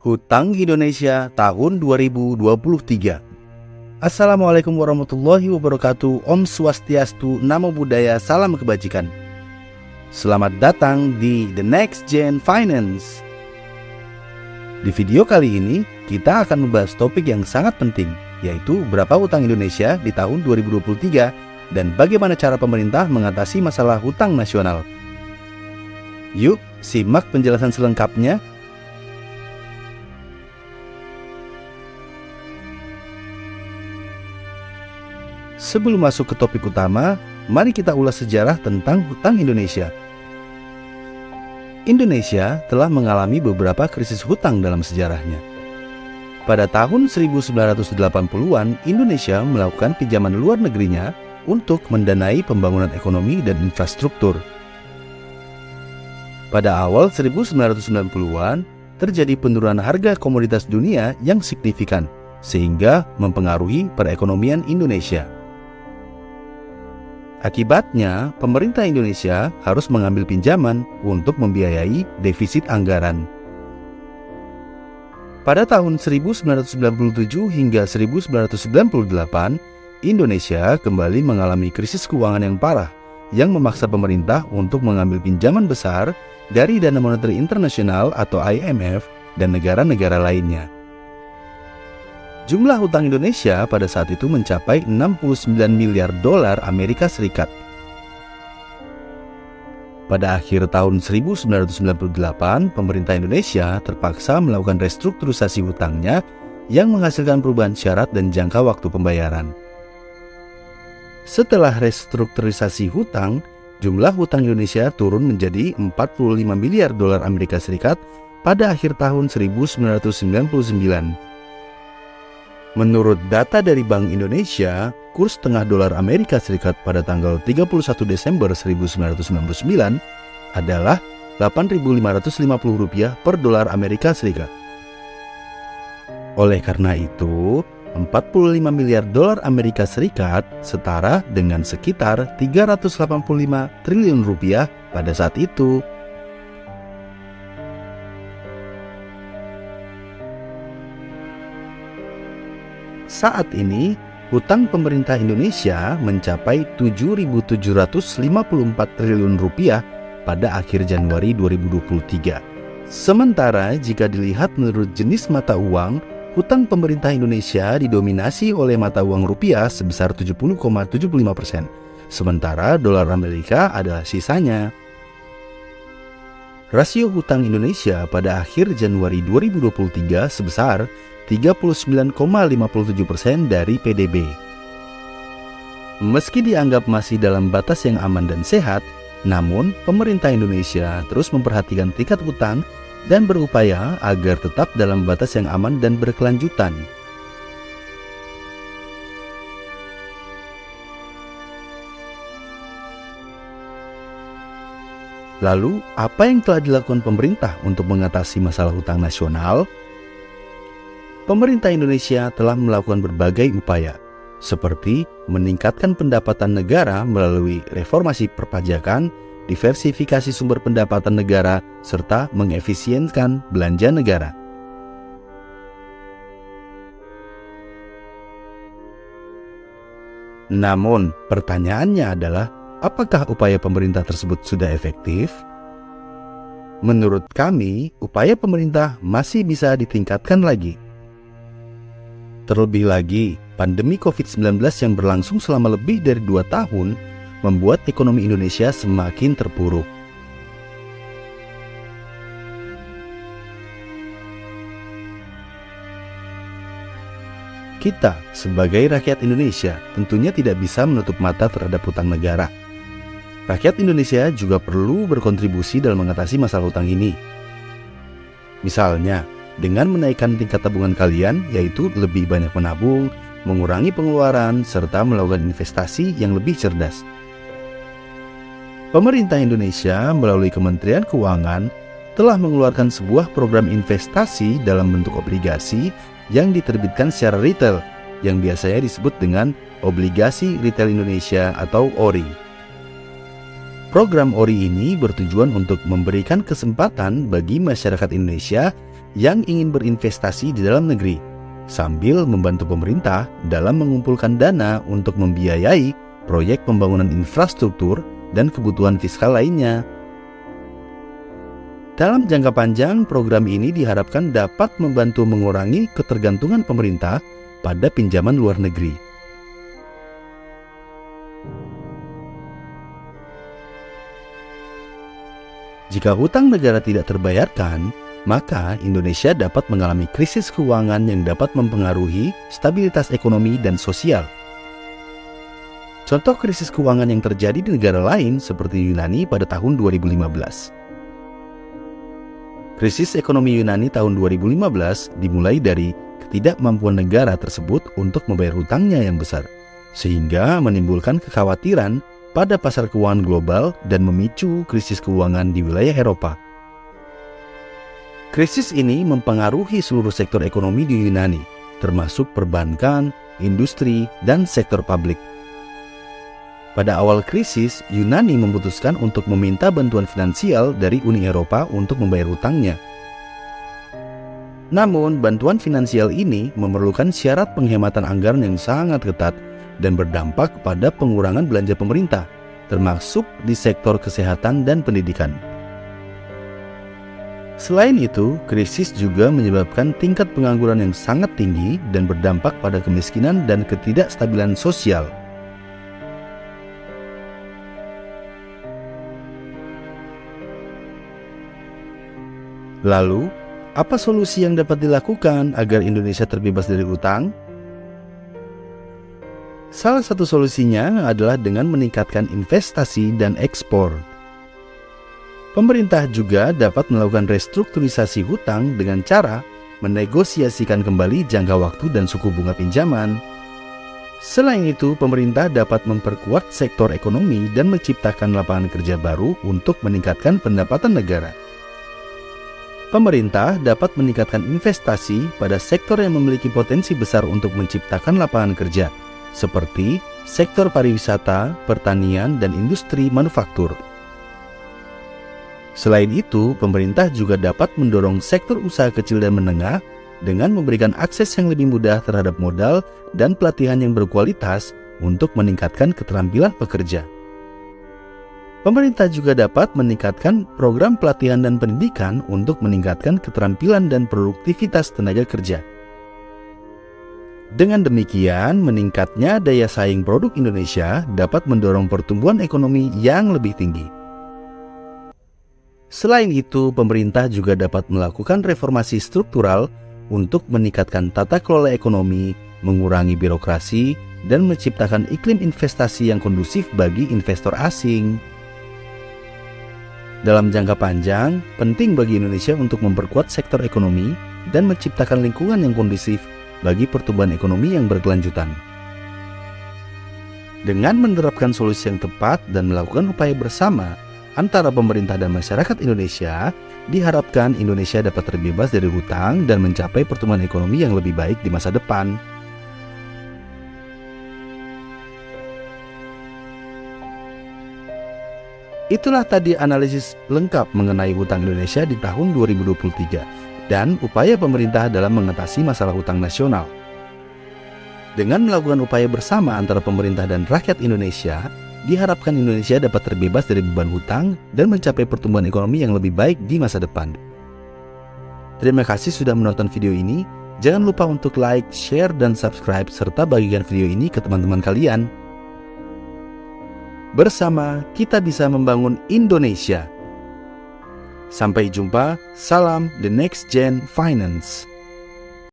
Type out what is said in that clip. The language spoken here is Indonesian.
Hutang Indonesia tahun 2023. Assalamualaikum warahmatullahi wabarakatuh. Om Swastiastu, Namo Buddhaya, salam kebajikan. Selamat datang di The Next Gen Finance. Di video kali ini, kita akan membahas topik yang sangat penting, yaitu berapa hutang Indonesia di tahun 2023 dan bagaimana cara pemerintah mengatasi masalah hutang nasional. Yuk, simak penjelasan selengkapnya. Sebelum masuk ke topik utama, mari kita ulas sejarah tentang hutang Indonesia. Indonesia telah mengalami beberapa krisis hutang dalam sejarahnya. Pada tahun 1980-an, Indonesia melakukan pinjaman luar negerinya untuk mendanai pembangunan ekonomi dan infrastruktur. Pada awal 1990-an, terjadi penurunan harga komoditas dunia yang signifikan, sehingga mempengaruhi perekonomian Indonesia. Akibatnya, pemerintah Indonesia harus mengambil pinjaman untuk membiayai defisit anggaran. Pada tahun 1997 hingga 1998, Indonesia kembali mengalami krisis keuangan yang parah yang memaksa pemerintah untuk mengambil pinjaman besar dari Dana Moneter Internasional atau IMF dan negara-negara lainnya. Jumlah hutang Indonesia pada saat itu mencapai 69 miliar dolar Amerika Serikat. Pada akhir tahun 1998, pemerintah Indonesia terpaksa melakukan restrukturisasi hutangnya yang menghasilkan perubahan syarat dan jangka waktu pembayaran. Setelah restrukturisasi hutang, jumlah hutang Indonesia turun menjadi 45 miliar dolar Amerika Serikat pada akhir tahun 1999. Menurut data dari Bank Indonesia, kurs tengah dolar Amerika Serikat pada tanggal 31 Desember 1999 adalah Rp8.550 per dolar Amerika Serikat. Oleh karena itu, 45 miliar dolar Amerika Serikat setara dengan sekitar 385 triliun rupiah pada saat itu. Saat ini, hutang pemerintah Indonesia mencapai 7.754 triliun rupiah pada akhir Januari 2023. Sementara jika dilihat menurut jenis mata uang, hutang pemerintah Indonesia didominasi oleh mata uang rupiah sebesar 70,75%, sementara dolar Amerika adalah sisanya. Rasio hutang Indonesia pada akhir Januari 2023 sebesar 39,57% dari PDB. Meski dianggap masih dalam batas yang aman dan sehat, namun pemerintah Indonesia terus memperhatikan tingkat hutang dan berupaya agar tetap dalam batas yang aman dan berkelanjutan. Lalu, apa yang telah dilakukan pemerintah untuk mengatasi masalah hutang nasional? Pemerintah Indonesia telah melakukan berbagai upaya, seperti meningkatkan pendapatan negara melalui reformasi perpajakan, diversifikasi sumber pendapatan negara, serta mengefisienkan belanja negara. Namun, pertanyaannya adalah, apakah upaya pemerintah tersebut sudah efektif? Menurut kami, upaya pemerintah masih bisa ditingkatkan lagi. Terlebih lagi, pandemi COVID-19 yang berlangsung selama lebih dari 2 tahun membuat ekonomi Indonesia semakin terpuruk. Kita, sebagai rakyat Indonesia, tentunya tidak bisa menutup mata terhadap hutang negara. Rakyat Indonesia juga perlu berkontribusi dalam mengatasi masalah hutang ini. Misalnya, dengan menaikkan tingkat tabungan kalian, yaitu lebih banyak menabung, mengurangi pengeluaran, serta melakukan investasi yang lebih cerdas. Pemerintah Indonesia melalui Kementerian Keuangan telah mengeluarkan sebuah program investasi dalam bentuk obligasi yang diterbitkan secara retail, yang biasanya disebut dengan Obligasi Retail Indonesia atau ORI. Program ORI ini bertujuan untuk memberikan kesempatan bagi masyarakat Indonesia yang ingin berinvestasi di dalam negeri, sambil membantu pemerintah dalam mengumpulkan dana untuk membiayai proyek pembangunan infrastruktur dan kebutuhan fiskal lainnya. Dalam jangka panjang, program ini diharapkan dapat membantu mengurangi ketergantungan pemerintah pada pinjaman luar negeri. Jika hutang negara tidak terbayarkan, maka Indonesia dapat mengalami krisis keuangan yang dapat mempengaruhi stabilitas ekonomi dan sosial. Contoh krisis keuangan yang terjadi di negara lain seperti Yunani pada tahun 2015. Krisis ekonomi Yunani tahun 2015 dimulai dari ketidakmampuan negara tersebut untuk membayar hutangnya yang besar, sehingga menimbulkan kekhawatiran pada pasar keuangan global dan memicu krisis keuangan di wilayah Eropa. Krisis ini mempengaruhi seluruh sektor ekonomi di Yunani, termasuk perbankan, industri, dan sektor publik. Pada awal krisis, Yunani memutuskan untuk meminta bantuan finansial dari Uni Eropa untuk membayar hutangnya. Namun, bantuan finansial ini memerlukan syarat penghematan anggaran yang sangat ketat dan berdampak pada pengurangan belanja pemerintah, termasuk di sektor kesehatan dan pendidikan. Selain itu, krisis juga menyebabkan tingkat pengangguran yang sangat tinggi dan berdampak pada kemiskinan dan ketidakstabilan sosial. Lalu, apa solusi yang dapat dilakukan agar Indonesia terbebas dari utang? Salah satu solusinya adalah dengan meningkatkan investasi dan ekspor. Pemerintah juga dapat melakukan restrukturisasi hutang dengan cara menegosiasikan kembali jangka waktu dan suku bunga pinjaman. Selain itu, pemerintah dapat memperkuat sektor ekonomi dan menciptakan lapangan kerja baru untuk meningkatkan pendapatan negara. Pemerintah dapat meningkatkan investasi pada sektor yang memiliki potensi besar untuk menciptakan lapangan kerja, seperti sektor pariwisata, pertanian, dan industri manufaktur. Selain itu, pemerintah juga dapat mendorong sektor usaha kecil dan menengah dengan memberikan akses yang lebih mudah terhadap modal dan pelatihan yang berkualitas untuk meningkatkan keterampilan pekerja. Pemerintah juga dapat meningkatkan program pelatihan dan pendidikan untuk meningkatkan keterampilan dan produktivitas tenaga kerja. Dengan demikian, meningkatnya daya saing produk Indonesia dapat mendorong pertumbuhan ekonomi yang lebih tinggi. Selain itu, pemerintah juga dapat melakukan reformasi struktural untuk meningkatkan tata kelola ekonomi, mengurangi birokrasi, dan menciptakan iklim investasi yang kondusif bagi investor asing. Dalam jangka panjang, penting bagi Indonesia untuk memperkuat sektor ekonomi dan menciptakan lingkungan yang kondusif bagi pertumbuhan ekonomi yang berkelanjutan. Dengan menerapkan solusi yang tepat dan melakukan upaya bersama antara pemerintah dan masyarakat Indonesia, diharapkan Indonesia dapat terbebas dari hutang dan mencapai pertumbuhan ekonomi yang lebih baik di masa depan. Itulah tadi analisis lengkap mengenai hutang Indonesia di tahun 2023 dan upaya pemerintah dalam mengatasi masalah hutang nasional. Dengan melakukan upaya bersama antara pemerintah dan rakyat Indonesia, diharapkan Indonesia dapat terbebas dari beban hutang dan mencapai pertumbuhan ekonomi yang lebih baik di masa depan. Terima kasih sudah menonton video ini. Jangan lupa untuk like, share, dan subscribe serta bagikan video ini ke teman-teman kalian. Bersama kita bisa membangun Indonesia. Sampai jumpa, salam The Next Gen Finance.